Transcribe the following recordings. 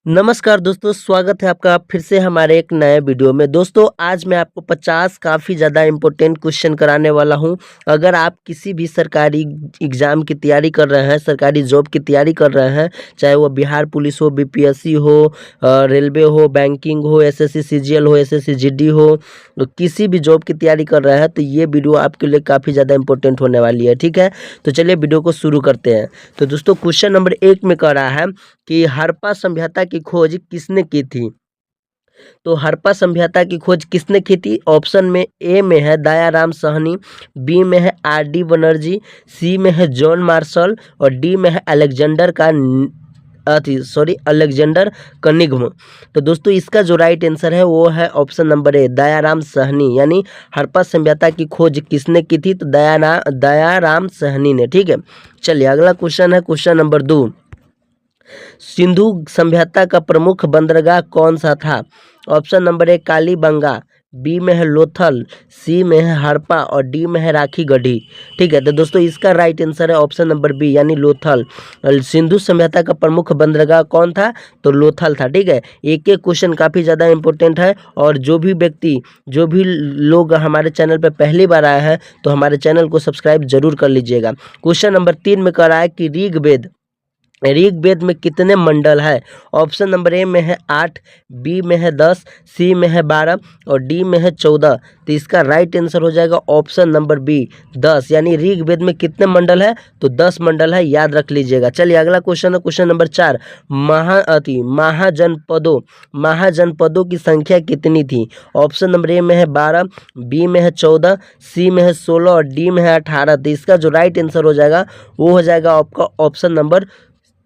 नमस्कार दोस्तों, स्वागत है आपका फिर से हमारे एक नए वीडियो में। दोस्तों आज मैं आपको 50 काफ़ी ज़्यादा इम्पोर्टेंट क्वेश्चन कराने वाला हूं। अगर आप किसी भी सरकारी एग्ज़ाम की तैयारी कर रहे हैं, सरकारी जॉब की तैयारी कर रहे हैं, चाहे वो बिहार पुलिस हो, बीपीएससी हो, रेलवे हो, बैंकिंग हो, एसएससी सीजीएल हो, एसएससी जीडी हो, तो किसी भी जॉब की तैयारी कर रहे हैं तो ये वीडियो आपके लिए काफ़ी ज़्यादा इंपॉर्टेंट होने वाली है। ठीक है, तो चलिए वीडियो को शुरू करते हैं। तो दोस्तों क्वेश्चन नंबर 1 में कह रहा है कि हड़प्पा सभ्यता की खोज किसने की थी? तो हड़प्पा सभ्यता की खोज किसने की थी? ऑप्शन में ए में है दयाराम साहनी, बी में है आर.डी. बनर्जी, सी में है जॉन मार्शल और डी में है अलेक्जेंडर कनिग्म। तो दोस्तों इसका जो राइट आंसर है वो है ऑप्शन नंबर ए दयाराम साहनी। यानी हड़प्पा सभ्यता की खोज किसने की थी? तो दयाराम साहनी ने। ठीक है, चलिए अगला क्वेश्चन है क्वेश्चन नंबर 2। सिंधु सभ्यता का प्रमुख बंदरगाह कौन सा था? Option number A Kalibanga, B में है लोथल, सी में है हड़प्पा और डी में है राखी गढ़ी। ठीक है, तो दोस्तों इसका राइट आंसर है ऑप्शन नंबर बी यानी लोथल। सिंधु सभ्यता का प्रमुख बंदरगाह कौन था? तो लोथल था। ठीक है, एक एक क्वेश्चन काफ़ी ज़्यादा इंपॉर्टेंट है और जो भी लोग हमारे चैनल पर पहली बार आए हैं तो हमारे चैनल को सब्सक्राइब जरूर कर लीजिएगा। क्वेश्चन नंबर 3 में कह रहा है कि ऋग्वेद में कितने मंडल है? ऑप्शन नंबर ए में है 8, बी में है 10, सी में है 12 और डी में है 14। तो इसका राइट आंसर हो जाएगा ऑप्शन नंबर बी 10। यानी ऋग्वेद में कितने मंडल है? तो 10 मंडल है, याद रख लीजिएगा। चलिए अगला क्वेश्चन है क्वेश्चन नंबर 4। महाजनपदों की संख्या कितनी थी? ऑप्शन नंबर ए में है 12, बी में है 14, सी में है 16 और डी में है 18। तो इसका जो राइट आंसर हो जाएगा वो हो जाएगा आपका ऑप्शन नंबर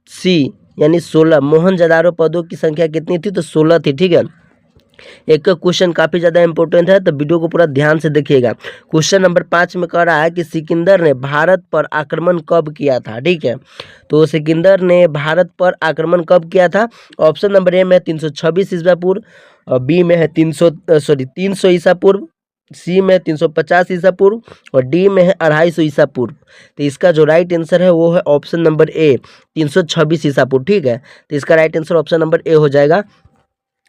सी यानी 16। मोहनजोदाड़ो पदों की संख्या कितनी थी? तो 16 थी। ठीक है, एक क्वेश्चन काफ़ी ज़्यादा इंपॉर्टेंट है तो वीडियो को पूरा ध्यान से देखिएगा। क्वेश्चन नंबर 5 में कह रहा है कि सिकंदर ने भारत पर आक्रमण कब किया था? ठीक है, तो सिकंदर ने भारत पर आक्रमण कब किया था? ऑप्शन नंबर ए में 326 ईसा पूर्व, बी में है 300 ईसा पूर्व, सी में 350 ईसा पूर्व और डी में है 250 ईसा पूर्व। तो इसका जो राइट आंसर है वो है ऑप्शन नंबर ए 326 ईसा पूर्व। ठीक है, तो इसका राइट आंसर ऑप्शन नंबर ए हो जाएगा।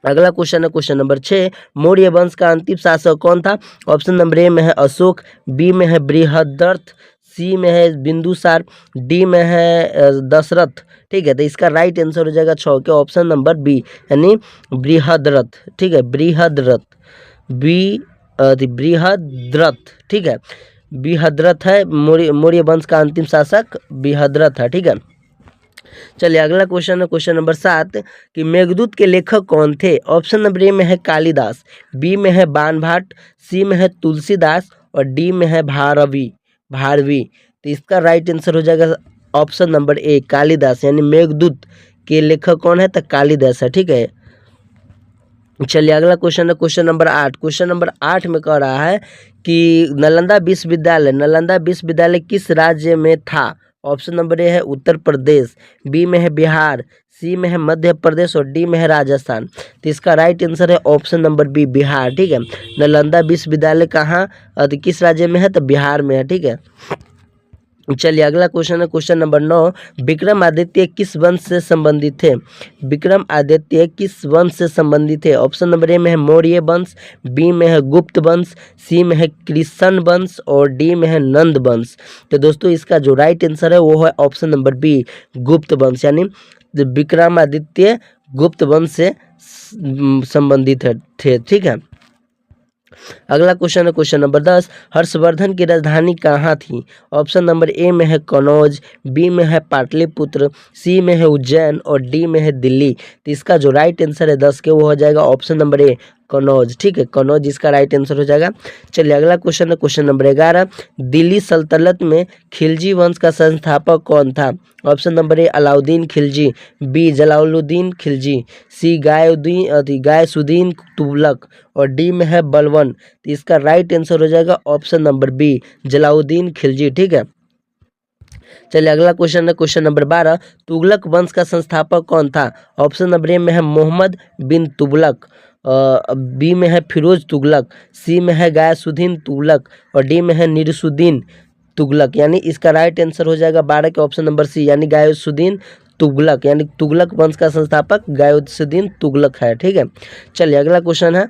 अगला क्वेश्चन है क्वेश्चन नंबर 6। मौर्य वंश का अंतिम शासक कौन था? ऑप्शन नंबर ए में है अशोक, बी में है बृहद्रथ, सी में है बिंदुसार, डी में है दशरथ। ठीक है, तो इसका राइट आंसर हो जाएगा 6 के ऑप्शन नंबर बी यानी बृहद्रथ। ठीक है, बृहद्रथ। ठीक है, बृहद्रथ है मौर्य वंश का अंतिम शासक बृहद्रथ है। ठीक है, चलिए अगला क्वेश्चन है क्वेश्चन नंबर 7 कि मेघदूत के लेखक कौन थे? ऑप्शन नंबर ए में है कालिदास, बी में है बाणभट्ट, सी में है तुलसीदास और डी में है भारवी। तो इसका राइट आंसर हो जाएगा ऑप्शन नंबर ए कालिदास। यानी मेघदूत के लेखक कौन है? तो कालिदास है। ठीक है, चलिए अगला क्वेश्चन है क्वेश्चन नंबर 8। क्वेश्चन नंबर 8 में कह रहा है कि नालंदा विश्वविद्यालय किस राज्य में था? ऑप्शन नंबर ए है उत्तर प्रदेश, बी में है बिहार, सी में है मध्य प्रदेश और डी में है राजस्थान। तो इसका राइट आंसर है ऑप्शन नंबर बी बिहार। ठीक है, नालंदा विश्वविद्यालय कहाँ किस राज्य में है? तो बिहार में है। ठीक है, चलिए अगला क्वेश्चन है क्वेश्चन नंबर 9। विक्रमादित्य किस वंश से संबंधित थे? विक्रमादित्य किस वंश से संबंधित थे? ऑप्शन नंबर ए में है मौर्य वंश, बी में है गुप्त वंश, सी में है कृष्ण वंश और डी में है नंद वंश। तो दोस्तों इसका जो राइट आंसर है वो है ऑप्शन नंबर बी गुप्त वंश। यानी विक्रमादित्य गुप्त वंश से संबंधित थे। ठीक है, अगला क्वेश्चन है क्वेश्चन नंबर 10। हर्षवर्धन की राजधानी कहाँ थी? ऑप्शन नंबर ए में है कनौज, बी में है पाटलिपुत्र, सी में है उज्जैन और डी में है दिल्ली। तो इसका जो राइट आंसर है 10 के वो हो जाएगा ऑप्शन नंबर ए कनौज। ठीक है, कनौज इसका राइट आंसर हो जाएगा। चलिए अगला क्वेश्चन है क्वेश्चन नंबर 11। दिल्ली सल्तनत में खिलजी वंश का संस्थापक कौन था? Option number A Alauddin Khilji, B Jalaluddin Khilji, C Ghiyasuddin Tughlaq और डी में है बलबन। तो इसका राइट आंसर हो जाएगा option number B Jalaluddin Khilji. ठीक है, चलिए अगला क्वेश्चन है क्वेश्चन नंबर 12। तुगलक वंश का संस्थापक कौन था? ऑप्शन नंबर ए में है मोहम्मद बिन तुगलक, बी में है फिरोज तुगलक, सी में है गयासुद्दीन तुगलक और डी में है निरसुद्दीन तुगलक। यानी इसका राइट आंसर हो जाएगा 12 के ऑप्शन नंबर सी यानी गयासुद्दीन तुगलक, यानी तुगलक वंश का संस्थापक गयासुद्दीन तुगलक है। ठीक है, चलिए अगला क्वेश्चन है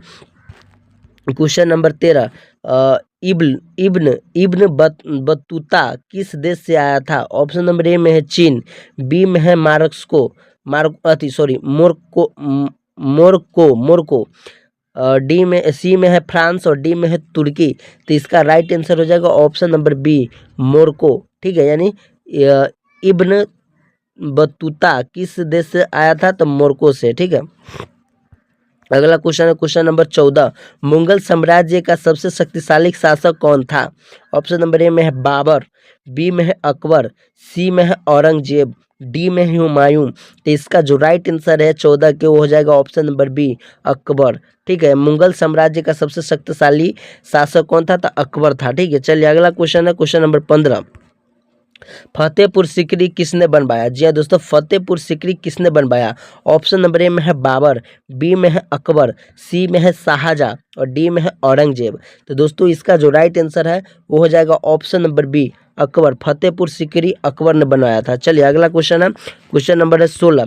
क्वेश्चन नंबर 13। इब्न इब्न इब्न बतूता किस देश से आया था? ऑप्शन नंबर ए में है चीन, बी में है मोरक्को, डी में सी में है फ्रांस और डी में है तुर्की। तो इसका राइट आंसर हो जाएगा ऑप्शन नंबर बी, मोरक्को। ठीक है, यानी इब्न बतूता किस देश से आया था? तो मोरक्को से। ठीक है, अगला क्वेश्चन है क्वेश्चन नंबर 14। मुगल साम्राज्य का सबसे शक्तिशाली शासक कौन था? ऑप्शन नंबर ए में है बाबर, बी में है अकबर, सी में है औरंगजेब, डी में है हुमायूं। तो इसका जो राइट आंसर है 14 के वो हो जाएगा ऑप्शन नंबर बी, अकबर। ठीक है, मुगल साम्राज्य का सबसे शक्तिशाली शासक कौन था? तो अकबर था। ठीक है, चलिए अगला क्वेश्चन है क्वेश्चन नंबर 15। फतेहपुर सीकरी किसने बनवाया? जी हाँ दोस्तों, फतेहपुर सीकरी किसने बनवाया? ऑप्शन नंबर ए में है बाबर, बी में है अकबर, सी में है शाहजहां और डी में है औरंगजेब। तो दोस्तों इसका जो राइट आंसर है वो हो जाएगा option number B, Akbar. Fatehpur Sikri Akbar ने बनवाया था। चलिए अगला क्वेश्चन है क्वेश्चन नंबर है 16।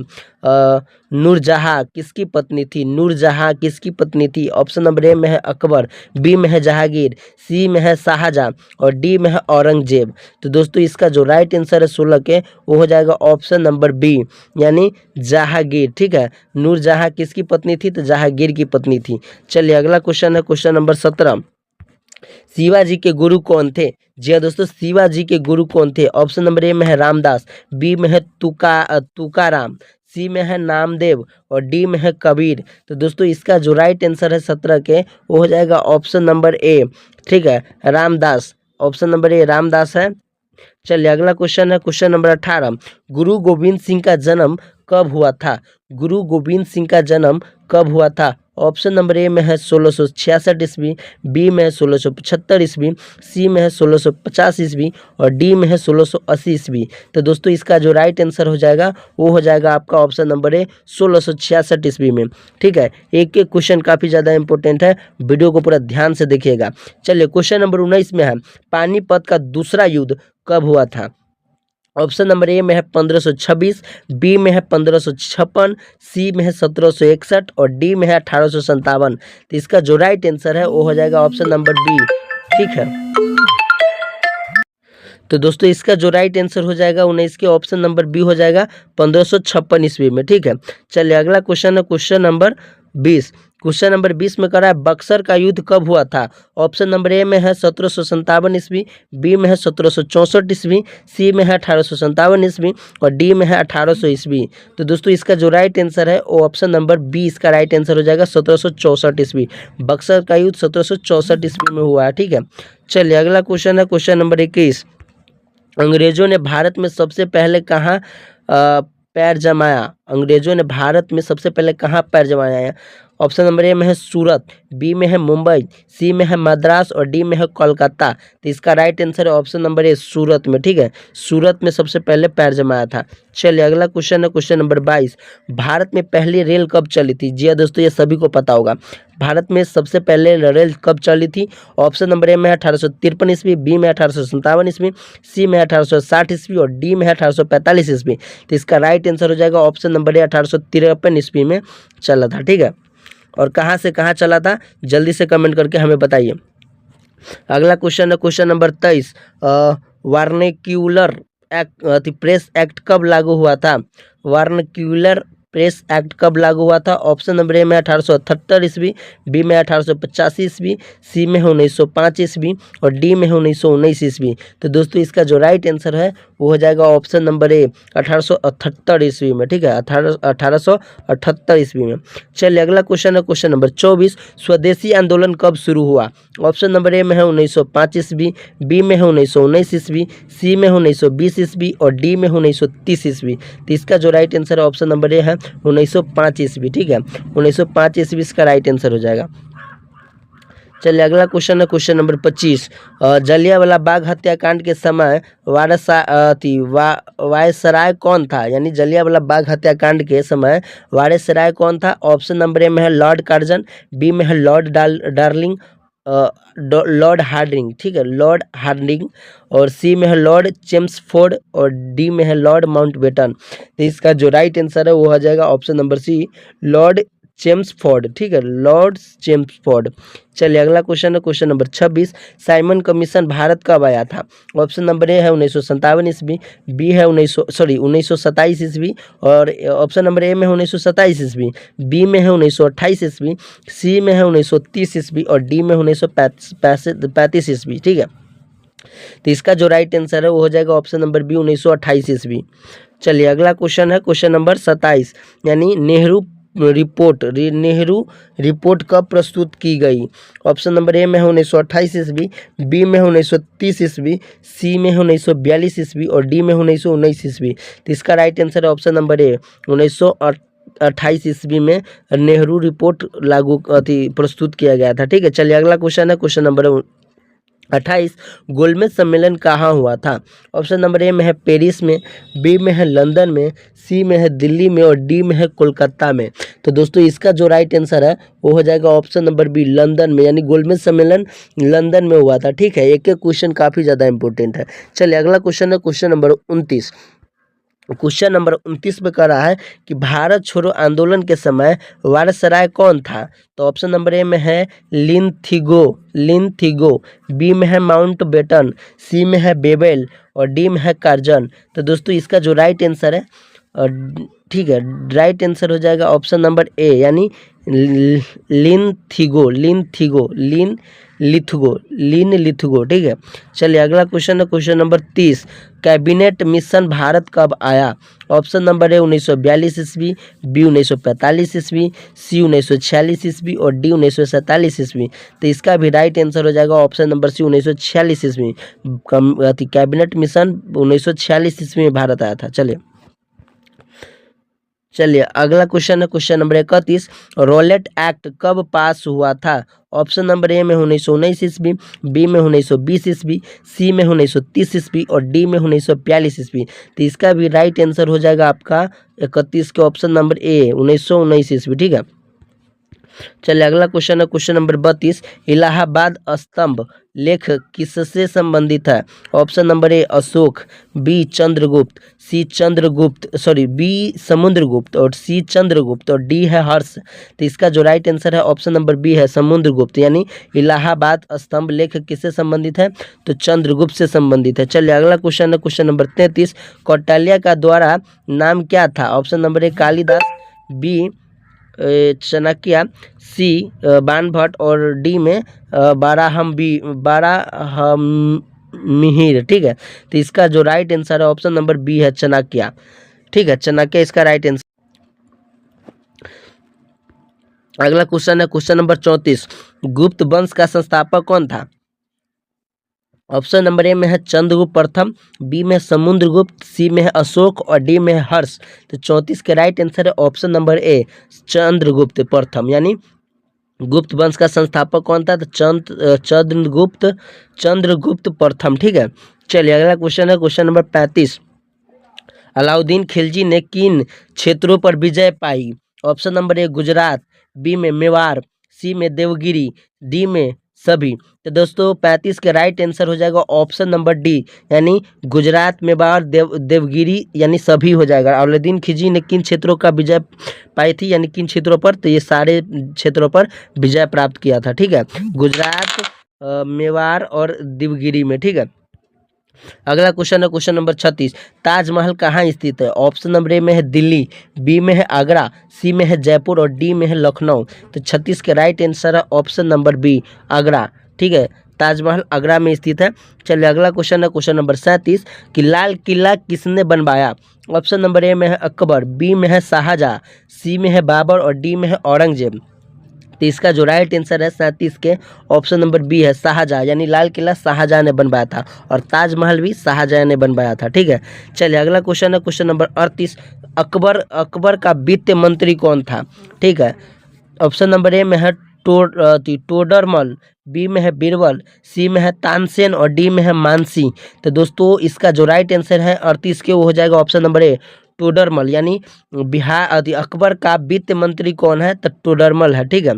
नूरजहां किसकी पत्नी थी? नूरजहां किसकी पत्नी थी? ऑप्शन नंबर ए में है अकबर, बी में है जहांगीर, सी में है शाहजहां और डी में है औरंगजेब। तो दोस्तों इसका जो राइट आंसर है 16 के वो हो जाएगा ऑप्शन नंबर बी, यानी जहांगीर। ठीक है, नूरजहां किसकी पत्नी थी? तो जहांगीर की पत्नी थी। चलिए अगला क्वेश्चन है क्वेश्चन नंबर 17। शिवाजी के गुरु कौन थे? जी हाँ दोस्तों, शिवाजी के गुरु कौन थे? ऑप्शन नंबर ए में है रामदास, बी में है तुकाराम, सी में है नामदेव और डी में है कबीर। तो दोस्तों इसका जो राइट आंसर है 17 के वो हो जाएगा ऑप्शन नंबर ए। ठीक है, रामदास। ऑप्शन नंबर ए रामदास है। चलिए अगला क्वेश्चन है क्वेश्चन नंबर 18। गुरु गोविंद सिंह का जन्म कब हुआ था? गुरु गोविंद सिंह का जन्म कब हुआ था? ऑप्शन नंबर ए में है 1666 ईस्वी, बी में है 1675 ईस्वी, सी में है 1650 ईस्वी और डी में है 1680 ईस्वी। तो दोस्तों इसका जो राइट आंसर हो जाएगा वो हो जाएगा आपका ऑप्शन नंबर ए 1666 ईस्वी में। ठीक है, एक एक क्वेश्चन काफ़ी ज़्यादा इंपॉर्टेंट है, वीडियो को पूरा ध्यान से देखिएगा। चलिए क्वेश्चन नंबर 19 में है पानीपत का दूसरा युद्ध कब हुआ था? ऑप्शन नंबर ए में है 1526, बी में है 1556, सी में है 1761 और डी में है 1857। तो इसका जो राइट आंसर है वो हो जाएगा ऑप्शन नंबर बी। ठीक है, तो दोस्तों इसका जो राइट आंसर हो जाएगा 19 के ऑप्शन नंबर बी हो जाएगा 1556 ईस्वी में। ठीक है, चलिए अगला क्वेश्चन है क्वेश्चन नंबर 20। क्वेश्चन नंबर 20 में करा है बक्सर का युद्ध कब हुआ था? ऑप्शन नंबर ए में है 1757 ईस्वी, बी में है 1764 ईस्वी, सी में है 1857 ईस्वी और डी में है 1800 ईस्वी। तो दोस्तों इसका जो राइट आंसर है वो ऑप्शन नंबर बी इसका राइट आंसर हो जाएगा 1764 ईस्वी। बक्सर का युद्ध 1764 ईस्वी में हुआ है। ठीक है, चलिए अगला क्वेश्चन है क्वेश्चन नंबर 21। अंग्रेजों ने भारत में सबसे पहले कहाँ पैर जमाया? अंग्रेजों ने भारत में सबसे पहले कहाँ पैर जमाया? ऑप्शन नंबर ए में है सूरत, बी में है मुंबई, सी में है मद्रास और डी में है कोलकाता। तो इसका राइट आंसर है ऑप्शन नंबर ए सूरत में। ठीक है, सूरत में सबसे पहले पैर जमाया था। चलिए अगला क्वेश्चन है क्वेश्चन नंबर 22। भारत में पहली रेल कब चली थी? जी हाँ दोस्तों, ये सभी को पता होगा। भारत में सबसे पहले रेल कब चली थी? ऑप्शन नंबर ए में 1853 ईस्वी, बी में 1857 ईस्वी, सी में 1860 ईस्वी और डी में 1845 ईस्वी। तो इसका राइट आंसर हो जाएगा ऑप्शन नंबर ए 1853 ईस्वी में चला था। ठीक है, और कहाँ से कहाँ चला था जल्दी से कमेंट करके हमें बताइए। अगला क्वेश्चन है क्वेश्चन नंबर 23। वार्नेक्यूलर प्रेस एक्ट कब लागू हुआ था? वार्नेक्यूलर प्रेस एक्ट कब लागू हुआ था? ऑप्शन नंबर ए में 1878 ईस्वी, बी में 1885 ईस्वी, सी में है 1905 ईस्वी और डी में है 1919 ईस्वी। तो दोस्तों इसका जो राइट आंसर है वो हो जाएगा ऑप्शन नंबर ए 1878 ईस्वी में। ठीक है, 1878 ईस्वी में। चलिए अगला क्वेश्चन है क्वेश्चन नंबर 24। स्वदेशी आंदोलन कब शुरू हुआ? ऑप्शन नंबर ए में है 1905 ईस्वी, बी में है 1919 ईस्वी, सी में है 1920 ईस्वी और डी में है 1930 ईस्वी। तो इसका जो राइट आंसर है ऑप्शन नंबर ए है 1905 ईस्वी। ठीक है, 1905 ईस्वी इसका राइट आंसर हो जाएगा। चलिए अगला क्वेश्चन है क्वेश्चन नंबर 25। जलियांवाला बाग हत्याकांड के समय वायसराय कौन था? यानी जलियांवाला बाग हत्याकांड के समय वायसराय कौन था? ऑप्शन नंबर ए में है लॉर्ड कार्जन, बी में है लॉर्ड डार्लिंग, लॉर्ड हार्डिंग, ठीक है, लॉर्ड हार्डिंग। और सी में है लॉर्ड चेम्सफोर्ड और डी में है लॉर्ड माउंटबेटन। तो इसका जो राइट आंसर है वो हो जाएगा option number C, Lord Chelmsford, ठीक है, लॉर्ड चेम्सफोर्ड। चलिए अगला क्वेश्चन है question number 26। Simon Commission Bharat कब आया था? ऑप्शन नंबर ए है 1957 ईस्वी, बी है 1927 ईस्वी, और ऑप्शन नंबर ए में है 1927 ईस्वी, बी में है 1928 ईस्वी, सी में है 1930 ईस्वी और डी में 1935 ईस्वी, ठीक है। तो इसका जो राइट आंसर है वो हो जाएगा ऑप्शन नंबर बी 1928 ईस्वी। चलिए अगला क्वेश्चन है क्वेश्चन नंबर 27, यानी नेहरू रिपोर्ट कब प्रस्तुत की गई? ऑप्शन नंबर ए में है 1928 ईस्वी, बी में है 1930 ईस्वी, सी में है 1942 ईस्वी और डी में 1919 ईस्वी। तो इसका राइट आंसर है ऑप्शन नंबर ए 1928 ईस्वी में नेहरू रिपोर्ट प्रस्तुत किया गया था, ठीक है। चलिए अगला क्वेश्चन है क्वेश्चन नंबर 28। गोलमेज सम्मेलन कहाँ हुआ था? ऑप्शन नंबर ए में है पेरिस में, बी में है लंदन में, सी में है दिल्ली में और डी में है कोलकाता में। तो दोस्तों इसका जो राइट आंसर है वो हो जाएगा ऑप्शन नंबर बी, लंदन में, यानी गोलमेज सम्मेलन लंदन में हुआ था, ठीक है। एक एक क्वेश्चन काफ़ी ज़्यादा इंपॉर्टेंट है। चलिए अगला क्वेश्चन है क्वेश्चन नंबर 29। क्वेश्चन नंबर 29 में कह रहा है कि भारत छोड़ो आंदोलन के समय वायसराय कौन था? तो ऑप्शन नंबर ए में है लिनथिगो, बी में है माउंटबेटन, सी में है बेबेल और डी में है कार्जन। तो दोस्तों इसका जो राइट आंसर है, ठीक है, राइट आंसर हो जाएगा ऑप्शन नंबर ए, यानी लिथगो, ठीक है। चलिए अगला क्वेश्चन है question number 30। Cabinet mission Bharat कब आया? ऑप्शन नंबर ए 1942 ईस्वी, बी 1945 ईस्वी, सी 1946 ईस्वी और डी 1947 ईस्वी। तो इसका भी राइट आंसर हो जाएगा ऑप्शन नंबर सी 1946 ईस्वी। कैबिनेट मिशन 1946 ईस्वी में भारत आया था। चलिए अगला क्वेश्चन है क्वेश्चन नंबर 31। रॉलेट एक्ट कब पास हुआ था? ऑप्शन नंबर ए में 1919 ईस्वी, बी में 1920 ईस्वी, सी में 1930 ईस्वी और डी में 1942 ईस्वी। तो इसका भी राइट आंसर हो जाएगा आपका 31 के ऑप्शन नंबर ए 1919 ईस्वी, ठीक है। चलिए अगला क्वेश्चन है क्वेश्चन नंबर 32। इलाहाबाद स्तंभ लेख किससे संबंधित है? Option number A Ashok, B Chandragupta, B Samudragupta और सी चंद्रगुप्त और डी है हर्ष। तो इसका जो राइट आंसर है ऑप्शन नंबर बी है समुद्रगुप्त, यानी इलाहाबाद स्तंभ लेख किससे संबंधित है? तो चंद्रगुप्त से संबंधित है। चलिए अगला क्वेश्चन है क्वेश्चन नंबर 33। कौटिल्य का द्वारा नाम क्या था? Option number A Kalidas, B Chanakya, C Banabhatta और डी में बाराहमिहिर, ठीक है। तो इसका जो राइट आंसर है ऑप्शन नंबर बी है चाणक्य, ठीक है, चाणक्य इसका राइट आंसर। अगला क्वेश्चन है क्वेश्चन नंबर 34। गुप्त वंश का संस्थापक कौन था? ऑप्शन नंबर ए में है चंद्रगुप्त प्रथम, बी में समुद्रगुप्त, सी में है अशोक और डी में है हर्ष। तो 34 के राइट आंसर है ऑप्शन नंबर ए चंद्रगुप्त प्रथम, यानी गुप्त वंश का संस्थापक कौन था? तो चंद्रगुप्त प्रथम, ठीक है। चलिए अगला क्वेश्चन है क्वेश्चन नंबर 35। अलाउद्दीन खिलजी ने किन क्षेत्रों पर विजय पाई? Option number A Gujarat, B में मेवाड़, सी में देवगिरी, डी में सभी। तो दोस्तों 35 के राइट आंसर हो जाएगा ऑप्शन नंबर डी, यानी गुजरात, मेवाड़, देवगिरी यानी सभी हो जाएगा। अलाउद्दीन खिलजी ने किन क्षेत्रों का विजय पाई थी, यानी किन क्षेत्रों पर? तो ये सारे क्षेत्रों पर विजय प्राप्त किया था, ठीक है, गुजरात, मेवाड़ और देवगिरी में, ठीक है। अगला क्वेश्चन है क्वेश्चन नंबर 36। ताजमहल कहाँ स्थित है? ऑप्शन नंबर ए में है दिल्ली, बी में है आगरा, सी में है जयपुर और डी में है लखनऊ। तो 36 के राइट आंसर है ऑप्शन नंबर बी आगरा, ठीक है, ताजमहल आगरा में स्थित है। चलिए अगला क्वेश्चन है क्वेश्चन नंबर 37 कि लाल किला किसने बनवाया? ऑप्शन नंबर ए में है अकबर, बी में है शाहजहाँ, सी में है बाबर और डी में है औरंगजेब। तो इसका जो राइट आंसर है 37 के ऑप्शन नंबर बी है शाहजहाँ, यानी लाल किला शाहजहाँ ने बनवाया था और ताजमहल भी शाहजहाँ ने बनवाया था, ठीक है। चलिए अगला क्वेश्चन है क्वेश्चन नंबर 38। अकबर का वित्त मंत्री कौन था? ठीक है, ऑप्शन नंबर ए में है टोडरमल, बी में है बीरबल, सी में है तानसेन और डी में है मानसी। तो दोस्तों इसका जो राइट आंसर है 38 के वो हो जाएगा ऑप्शन नंबर ए टोडरमल, यानी अकबर का वित्त मंत्री कौन है? तो टोडरमल है, ठीक है।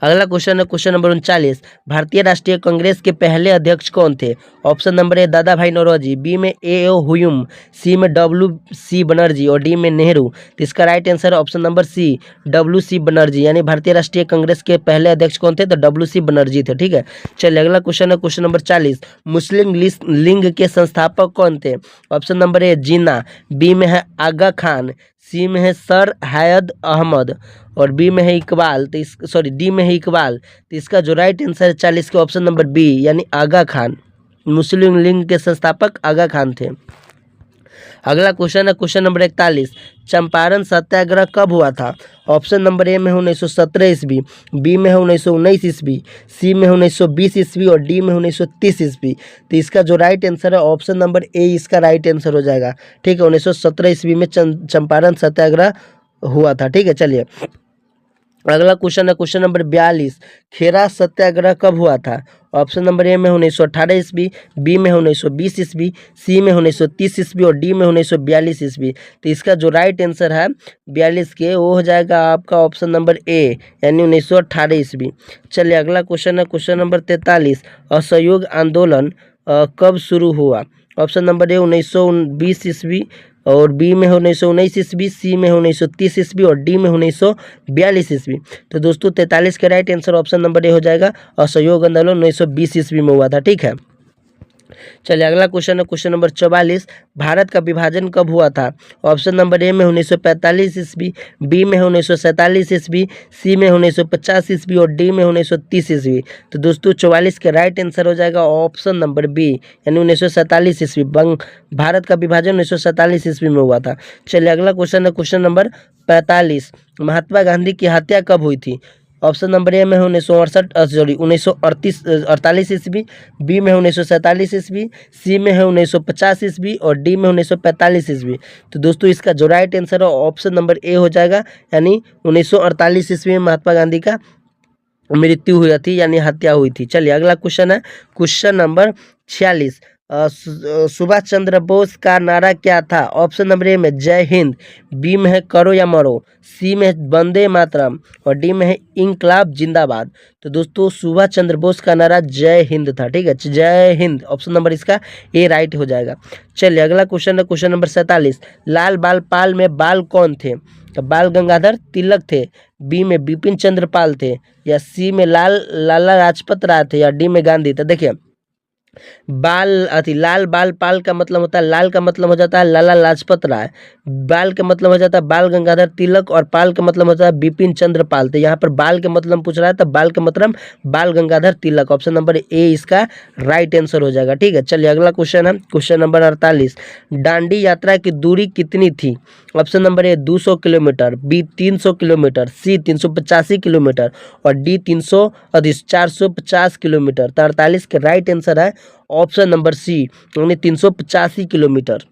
अगला क्वेश्चन है क्वेश्चन नंबर 39, भारतीय राष्ट्रीय कांग्रेस के पहले अध्यक्ष कौन थे? ऑप्शन नंबर ए दादा भाई नौरोजी, बी में ए ओ हुयूम, सी में WC बनर्जी और डी में नेहरू। तो इसका राइट आंसर है option number C WC Banerjee, यानी भारतीय राष्ट्रीय कांग्रेस के पहले अध्यक्ष कौन थे? तो WC बनर्जी थे। ठीक है, चलिए अगला क्वेश्चन है क्वेश्चन नंबर 40, मुस्लिम लीग के संस्थापक कौन थे? Option number A Jinnah, B में है आगा खान, सी में है सर हैयद अहमद और बी में है इकबाल। तो डी में है इकबाल। तो इसका जो राइट आंसर है 40 के ऑप्शन नंबर बी यानी आगा खान। मुस्लिम लीग के संस्थापक आगा खान थे। अगला क्वेश्चन है क्वेश्चन नंबर 41, चंपारण सत्याग्रह कब हुआ था? ऑप्शन नंबर ए में 1917 ईस्वी, बी में 1919 ईस्वी, सी में 1920 ईस्वी और डी में 1930 ईस्वी। तो इसका जो राइट आंसर है ऑप्शन नंबर ए इसका राइट आंसर हो जाएगा। ठीक है, 1917 ईस्वी में चंपारण सत्याग्रह हुआ था। ठीक है, चलिए अगला क्वेश्चन है क्वेश्चन नंबर 42, खेरा सत्याग्रह कब हुआ था? ऑप्शन नंबर ए में 1918 ईस्वी, बी में 1920 ईस्वी, सी में 1930 ईस्वी और डी में 1942 ईस्वी। तो इसका जो राइट आंसर है 42 के वो हो जाएगा आपका ऑप्शन नंबर ए यानी 1918 ईस्वी। चलिए अगला क्वेश्चन है क्वेश्चन नंबर 43, असहयोग आंदोलन कब शुरू हुआ? ऑप्शन नंबर ए 1920 ईस्वी और बी में 1919 ईस्वी, सी में 1930 ईस्वी और डी में 1942 ईस्वी। तो दोस्तों 43 का राइट आंसर ऑप्शन नंबर ए हो जाएगा, असहयोग आंदोलन 1920 ईस्वी में हुआ था। ठीक है, चलिए अगला क्वेश्चन है क्वेश्चन नंबर 44, भारत का विभाजन कब हुआ था? ऑप्शन नंबर ए में 1945 ईस्वी, बी में 1947 ईस्वी, सी में 1950 ईस्वी और डी में 1930 ईस्वी। तो दोस्तों 44 का राइट आंसर हो जाएगा ऑप्शन नंबर बी यानी 1947 ईस्वी। भारत का विभाजन 1947 ईस्वी में हुआ था। चलिए अगला क्वेश्चन है क्वेश्चन नंबर 45, महात्मा गांधी की हत्या कब हुई थी? ऑप्शन नंबर ए में 1948 ईस्वी, बी में 1947 ईस्वी, सी में है 1950 ईस्वी और डी में 1945 ईस्वी। तो दोस्तों इसका जो राइट आंसर है ऑप्शन नंबर ए हो जाएगा यानी 1948 ईस्वी में महात्मा गांधी का मृत्यु हुई थी यानी हत्या हुई थी। चलिए अगला क्वेश्चन है क्वेश्चन नंबर 46, सुभाष चंद्र बोस का नारा क्या था? ऑप्शन नंबर ए में जय हिंद, बी में है करो या मरो, सी में है वंदे मातरम और डी में है इंकलाब जिंदाबाद। तो दोस्तों सुभाष चंद्र बोस का नारा जय हिंद था। ठीक है, जय हिंद ऑप्शन नंबर इसका ए राइट हो जाएगा। चलिए अगला क्वेश्चन है क्वेश्चन नंबर 47, लाल बाल पाल में बाल कौन थे? तो बाल गंगाधर तिलक थे, बी में बिपिन चंद्र पाल थे या सी में लाला लाजपत राय थे या डी में गांधी। तो देखिए लाल बाल पाल का मतलब होता है, लाल का मतलब हो जाता है लाला लाजपत राय, बाल का मतलब हो जाता है बाल गंगाधर तिलक और पाल का मतलब होता है बिपिन चंद्र पाल। तो यहाँ पर बाल के मतलब पूछ रहा है तो बाल का मतलब बाल गंगाधर तिलक, ऑप्शन नंबर ए इसका राइट आंसर हो जाएगा। ठीक है, चलिए अगला क्वेश्चन है क्वेश्चन नंबर 48, दांडी यात्रा की दूरी कितनी थी? Option number A 200 kilometre, B 300 kilometre, C 385 kilometre और डी 450 किलोमीटर। तो 48 के राइट आंसर है ऑप्शन नंबर सी यानी 385 किलोमीटर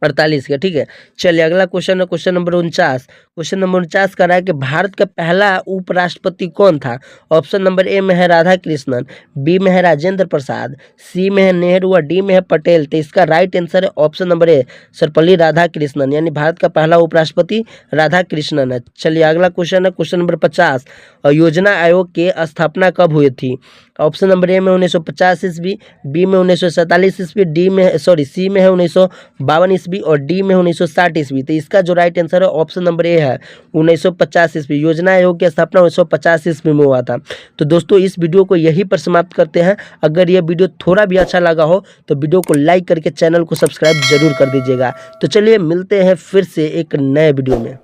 48 का। ठीक है, चलिए अगला क्वेश्चन है क्वेश्चन नंबर 49, क्वेश्चन नंबर 49 कर रहा है कि भारत का पहला उपराष्ट्रपति कौन था? ऑप्शन नंबर ए में है राधा कृष्णन, बी में है राजेंद्र प्रसाद, सी में है नेहरू और डी में है पटेल। तो इसका राइट आंसर है ऑप्शन नंबर ए सर्वपल्ली राधा कृष्णन, यानी भारत का पहला उपराष्ट्रपति राधा कृष्णन है। चलिए अगला क्वेश्चन है क्वेश्चन नंबर 50, योजना आयोग की स्थापना कब हुई थी? ऑप्शन नंबर ए में 1950 ईस्वी, बी में 1947 ईस्वी, सी में है 1952 ईस्वी और डी में 1960 ईस्वी। तो इसका जो राइट आंसर है ऑप्शन नंबर ए है 1950 ईस्वी। योजना आयोग की स्थापना 1950 ईस्वी में हुआ था। तो दोस्तों इस वीडियो को यहीं पर समाप्त करते हैं। अगर यह वीडियो थोड़ा भी अच्छा लगा हो तो वीडियो को लाइक करके चैनल को सब्सक्राइब जरूर कर दीजिएगा। तो चलिए मिलते हैं फिर से एक नए वीडियो में।